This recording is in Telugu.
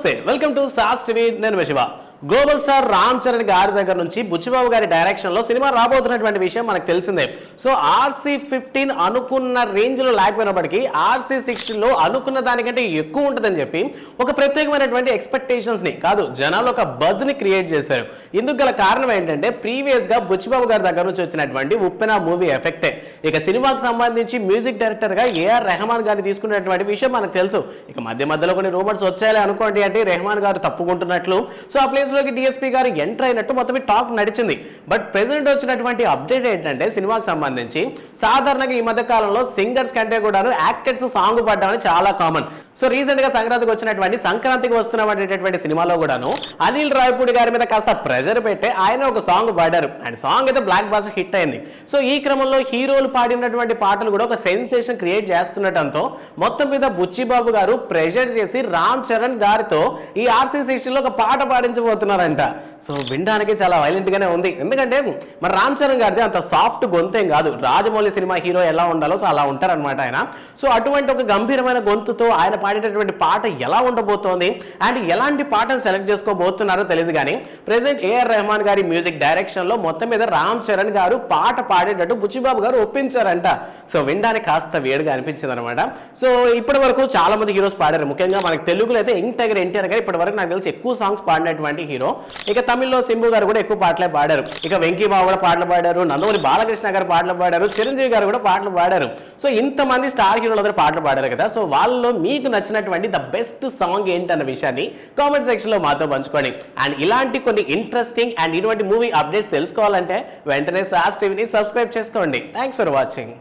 నమస్తే వెల్కమ్ టు సాస్ టీవీ నేను శివ గ్లోబల్ స్టార్ రామ్ చరణ్ గారి దగ్గర నుంచి బుచ్చిబాబు గారి డైరెక్షన్ లో సినిమా రాబోతున్నటువంటి విషయం మనకు తెలిసిందే. సో RC15 అనుకున్న రేంజ్ లో లేకపోయినప్పటికీ RC16 లో అనుకున్న దానికంటే ఎక్కువ ఉంటుందని చెప్పి ఒక ప్రత్యేకమైనటువంటి ఎక్స్పెక్టేషన్స్ ని కాదు జనాలు ఒక బజ్ ని క్రియేట్ చేశారు. ఇందుకు గల కారణం ఏంటంటే ప్రీవియస్ గా బుచ్చిబాబు గారి దగ్గర నుంచి వచ్చినటువంటి ఉప్పెన మూవీ ఎఫెక్టే. ఇక సినిమాకి సంబంధించి మ్యూజిక్ డైరెక్టర్ గా AR రెహమాన్ గారిని తీసుకున్నటువంటి విషయం మనకు తెలుసు. ఇక మధ్యలో కొన్ని రూమర్స్ వచ్చాయని అనుకోండి, అంటే రెహమాన్ గారు తప్పుకుంటున్నట్లు, సో ఆ ప్లేస్ లోకి DSP గారు ఎంటర్ అయినట్టు మొత్తం టాక్ నడిచింది. బట్ ప్రెసెంట్ వచ్చినటువంటి అప్డేట్ ఏంటంటే సినిమాకి సంబంధించి సాధారణంగా ఈ మధ్య కాలంలో సింగర్స్ కంటే కూడా యాక్టర్స్ సాంగ్ పడ్డామని చాలా కామన్. సో రీసెంట్ గా సంక్రాంతికి వచ్చినటువంటి సంక్రాంతికి వస్తున్నటువంటి సినిమాలో కూడాను అనిల్ రావిపూడి గారి మీద కాస్త ప్రెజర్ పెట్టి ఆయన ఒక సాంగ్ పాడారు. అండ్ సాంగ్ అయితే బ్లాక్ బాస్టర్ హిట్ అయింది. సో ఈ క్రమంలో హీరోలు పాడినటువంటి పాటలు కూడా ఒక సెన్సేషన్ క్రియేట్ చేస్తుండటంతో మొత్తం మీద బుచ్చిబాబు గారు ప్రెజర్ చేసి రామ్ చరణ్ గారితో ఈ RC16 లో ఒక పాట పాడించబోతున్నారంట. సో వినడానికి చాలా వైలెంట్ గానే ఉంది. ఎందుకంటే మరి రామ్ చరణ్ గారిది అంత సాఫ్ట్ గొంతేం కాదు. రాజమౌళి సినిమా హీరో ఎలా ఉండాలో సో అలా ఉంటారనమాట ఆయన. సో అటువంటి ఒక గంభీరమైన గొంతుతో ఆయన పాడేటటువంటి పాట ఎలా ఉండబోతోంది అండ్ ఎలాంటి పాటను సెలెక్ట్ చేసుకోబోతున్నారో తెలియదు. కానీ ప్రెసెంట్ AR రెహమాన్ గారి మ్యూజిక్ డైరెక్షన్ లో మొత్తం మీద రామ్ చరణ్ గారు పాట పాడేటట్టు బుచ్చిబాబు గారు ఒప్పించారంట. సో వినడానికి కాస్త వేడిగా అనిపించింది అనమాట. సో ఇప్పటి వరకు చాలా మంది హీరోస్ పాడారు. ముఖ్యంగా మనకి తెలుగులో అయితే యంగ్ టైగర్ NTR గారు ఇప్పటి వరకు నాకు తెలిసి ఎక్కువ సాంగ్స్ పాడినటువంటి హీరో. ఇక తమిళ్లో సింబు గారు కూడా ఎక్కువ పాటలే పాడారు. ఇక వెంకీ బాబు కూడా పాటలు పాడారు, నందమూరి బాలకృష్ణ గారు పాటలు పాడారు, చిరంజీవి గారు కూడా పాటలు పాడారు. సో ఇంతమంది స్టార్ హీరోలందరూ పాటలు పాడారు కదా. సో వాళ్ళలో మీకు నచ్చినటువంటి ద బెస్ట్ సాంగ్ ఏంటన్న విషయాన్ని కామెంట్ సెక్షన్ లో మాతో పంచుకోండి. అండ్ ఇలాంటి కొన్ని ఇంట్రెస్టింగ్ అండ్ ఇటువంటి మూవీ అప్డేట్స్ తెలుసుకోవాలంటే వెంటనే సాస్ టీవీని సబ్స్క్రైబ్ చేసుకోండి. Thanks for watching.